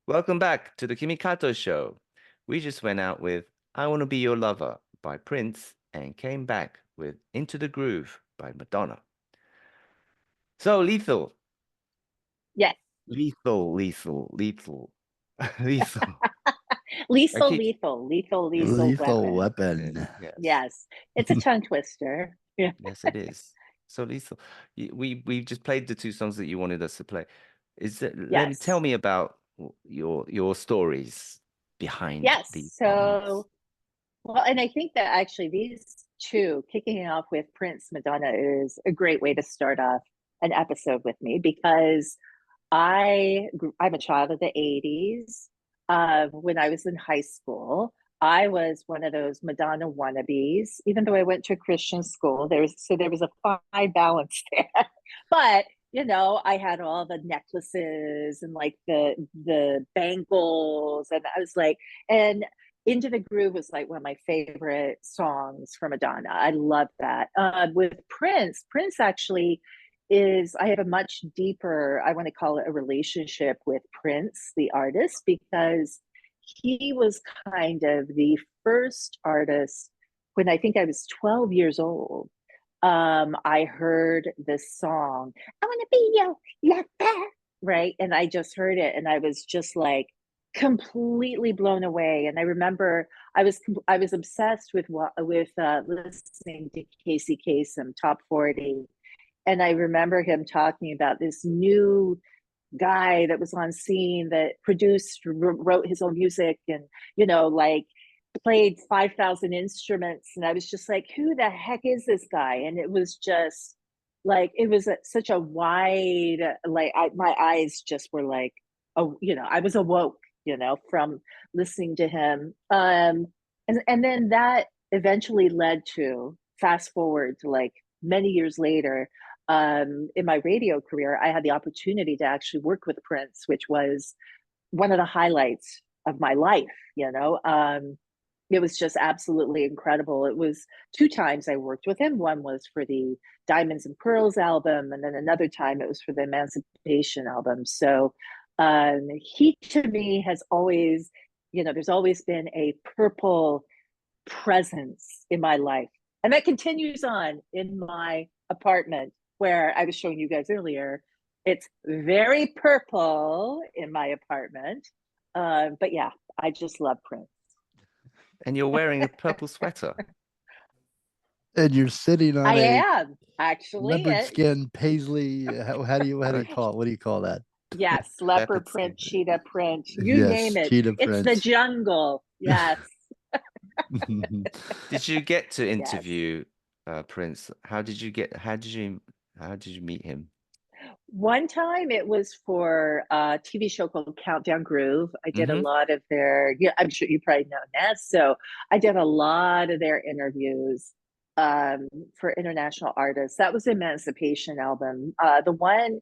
Welcome back to the Kimi Kato Show. We just went out with I Want to Be Your Lover by Prince and came back with Into the Groove by Madonna. So, lethal, Yes. lethal, lethal, lethal, lethal. I Lethal, keep, lethal, lethal, lethal Lethal weapon. Weapon. yes, Yes. It's a tongue twister. Yeah. yes, it is. So lethal. We just played the two songs that you wanted us to play. Let me tell Yes. me about your stories behind Yes. these songs. So, well, and I think that actually these two, kicking it off with Prince Madonna, is a great way to start off an episode with me because I'm a child of the 80s. When I was in high school, I was one of those Madonna wannabes. Even though I went to a Christian school, there was a fine balance there. But I had all the necklaces and like the bangles, and I was like, and Into the Groove was like one of my favorite songs from Madonna. I love that. With Prince actually I have a much deeper, I want to call it a relationship with Prince, the artist, because he was kind of the first artist when I think I was 12 years old. I heard this song, I want to be your lover, right? And I just heard it and I was just like completely blown away. And I remember I was obsessed with listening to Casey Kasem, Top 40, and I remember him talking about this new guy that was on scene that wrote his own music, and like played 5,000 instruments. And I was just like, who the heck is this guy? And it was just like, it was such a wide, like, my eyes just were like, oh, I was awoke, from listening to him. And then that eventually led to, fast forward to like many years later, in my radio career, I had the opportunity to actually work with Prince, which was one of the highlights of my life. It was just absolutely incredible. It was two times I worked with him. One was for the Diamonds and Pearls album, and then another time it was for the Emancipation album. So he to me has always, there's always been a purple presence in my life. And that continues on in my apartment where I was showing you guys earlier. It's very purple in my apartment. But yeah, I just love Prince. And you're wearing a purple sweater. And you're sitting on I a am actually. leopard skin paisley. How do you call it? What do you call that? Yes, leopard Leopard skin. print, cheetah print, you name Yes, it. cheetah It's the print. jungle. Yes. Did you get to Yes. interview Prince? How did you meet him? One time it was for a TV show called Countdown Groove. I did a Mm-hmm. lot of I'm sure you probably know Ness. So I did a lot of their interviews for international artists. That was the Emancipation album. The one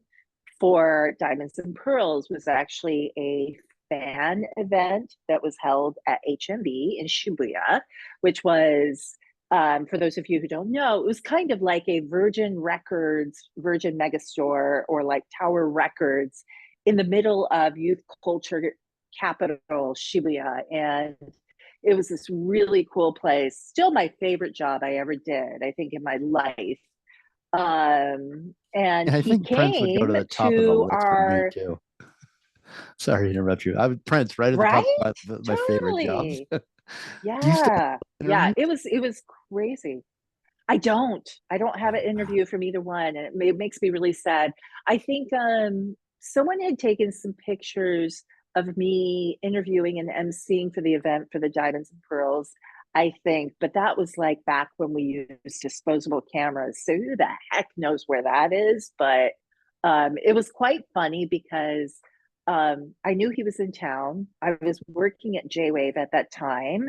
for Diamonds and Pearls was actually a fan event that was held at HMV in Shibuya, which was, for those of you who don't know, it was kind of like a Virgin Records, Virgin Megastore, or like Tower Records in the middle of youth culture capital Shibuya. And it was this really cool place. Still my favorite job I ever did, I think, in my life. And I he think Prince would go came to the top of the to list for me our too. Sorry to interrupt you. I would Prince right at the top right. of my favorite jobs. Totally. Do you still Yeah. Yeah. interview? It was crazy. I don't have an interview from either one, and it makes me really sad. I think someone had taken some pictures of me interviewing and emceeing for the event for the Diamonds and Pearls, I think, but that was like back when we used disposable cameras. So who the heck knows where that is? But it was quite funny because I knew he was in town. I was working at J Wave at that time,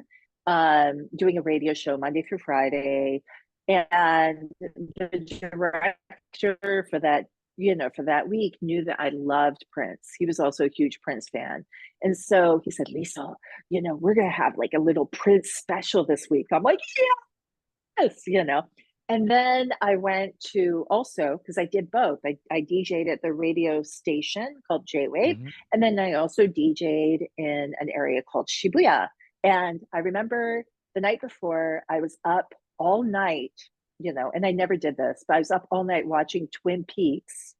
doing a radio show Monday through Friday, and the director for that week knew that I loved Prince. He was also a huge Prince fan. And so he said, Lisa, we're going to have like a little Prince special this week. I'm like, yes, And then I went to also, because I did both. I DJ'd at the radio station called J-Wave, Mhm. and then I also DJ'd in an area called Shibuya. And I remember the night before, I was up all night, and I never did this, but I was up all night watching Twin Peaks,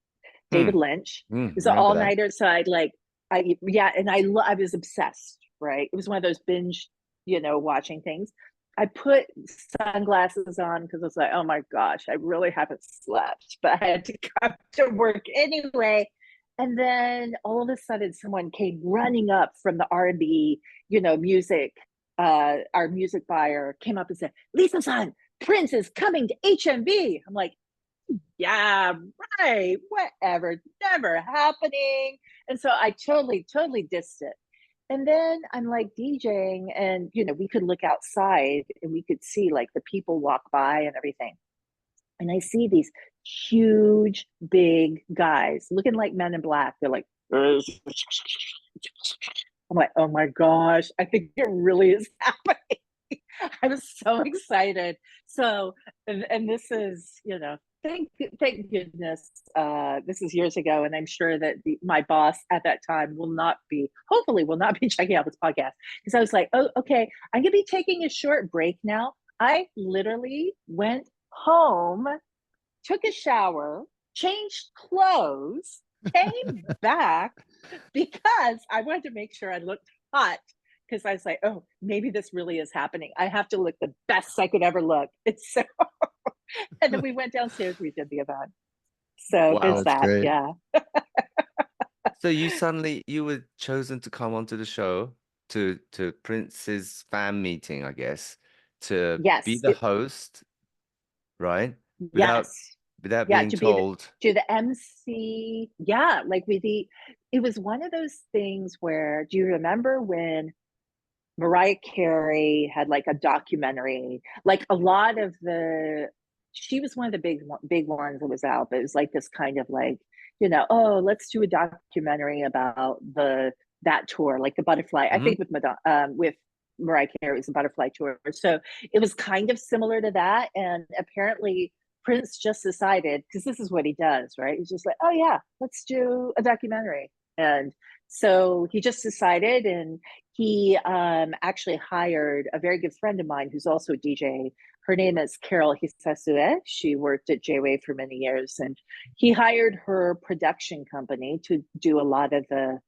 David Lynch. It was an Remember that? all-nighter, so and I was obsessed, right? It was one of those binge, watching things. I put sunglasses on because I was like, oh my gosh, I really haven't slept, but I had to come to work anyway. And then all of a sudden, someone came running up from the R&B, music. Our music buyer came up and said, Lisa-san, Prince is coming to HMV. I'm like, yeah, right, whatever, never happening. And so I totally dissed it. And then I'm like DJing, and we could look outside and we could see like the people walk by and everything. And I see these huge, big guys looking like Men in Black. They're like, I'm like, oh my gosh, I think it really is happening. I was so excited. So, and this is, thank goodness, this is years ago, and I'm sure that my boss at that time hopefully will not be checking out this podcast, because I was like, oh, okay, I'm gonna be taking a short break now. I literally went home, took a shower, changed clothes, came back because I wanted to make sure I looked hot, because I was like, oh, maybe this really is happening. I have to look the best I could ever look. It's so, and then we went downstairs, we did the event. So Wow. there's That's that. great. Yeah. So you were chosen to come onto the show to Prince's fan meeting, I guess, to be Yes. the host, right? Without Yes. without Yeah. being To be told. the MC. Yeah. Like it was one of those things where, do you remember when Mariah Carey had like a documentary, like a lot of she was one of the big ones that was out, but it was like this kind of like, oh, let's do a documentary about that tour, like the Butterfly. I think with Mariah Carey, it was the Butterfly tour. So it was kind of similar to that. And apparently Prince just decided, because this is what he does, right? He's just like, oh yeah, let's do a documentary. And so he just decided, and he actually hired a very good friend of mine who's also a DJ. Her name is Carol Hisasue. She worked at J-Wave for many years, and he hired her production company to do a lot of the,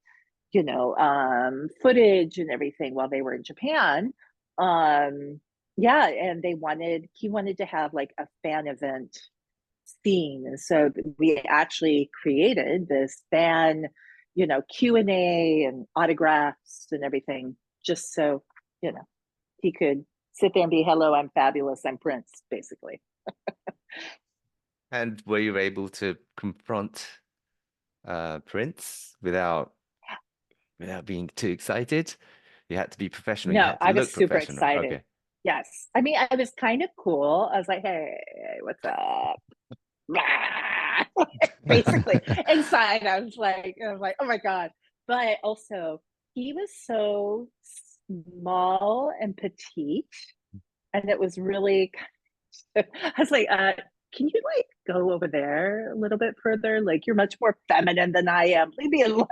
footage and everything while they were in Japan. Yeah, and he wanted to have like a fan event scene, and so we actually created this fan Q&A and autographs and everything, just so he could sit there and be, hello, I'm fabulous, I'm Prince, basically. And were you able to confront Prince without being too excited? You had to be professional. You No, had to I was look super professional. excited. Okay. Yes, I mean, I was kind of cool. I was like, hey, what's up? Basically inside I was like, oh my god. But also, he was so small and petite, and it was really I was like, can you like go over there a little bit further? Like, you're much more feminine than I am, leave me alone.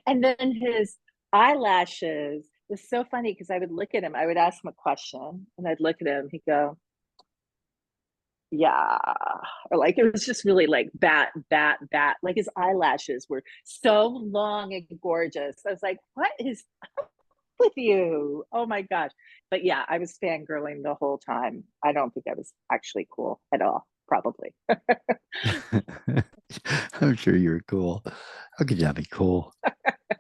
And then his eyelashes was so funny, because I would look at him, I would ask him a question, and I'd look at him, he'd go, yeah, or like, it was just really like bat, like his eyelashes were so long and gorgeous. I was like, what is up with you? Oh my gosh. But yeah, I was fangirling the whole time. I don't think I was actually cool at all, probably. I'm sure you were cool. How could you not be cool?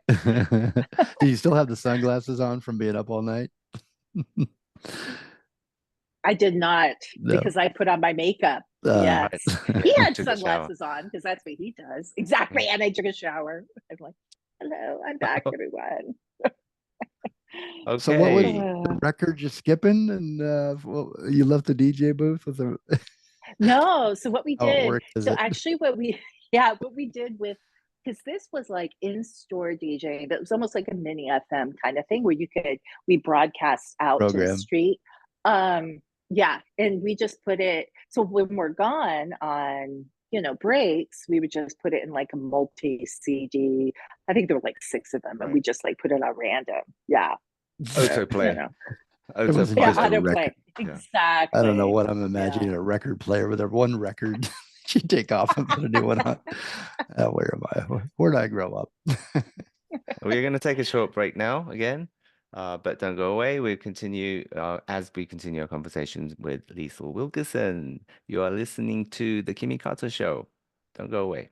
Do you still have the sunglasses on from being up all night? I did not, No. because I put on my makeup. Right. Yes. He had Took a shower. sunglasses on, because that's what he does. Exactly. And I took a shower. I'm like, hello, I'm back, everyone. So what was Okay. the record you're skipping? And you left the DJ booth with a No, so what we how it did, worked, is so it? actually what we did with, because this was like in-store DJing, but it was almost like a mini FM kind of thing, where we broadcast out to the Program. street. Yeah, and we just put it, so when we're gone on, you know, breaks, we would just put it in like a multi-CD. I think there were like 6 of them, and Right. we just like put it on random. Yeah. So, Autoplay. you know. It wasn't Yeah, just a autoplay. record. Yeah. Exactly. I don't know what I'm imagining Yeah. a record player with their one record. You take off and put a new one on. Where am I? Where did I grow up? We're going to take a short break now again, but don't go away. We'll continue as we continue our conversations with LISLE Wilkerson. You are listening to the Kimi Kato Show. Don't go away.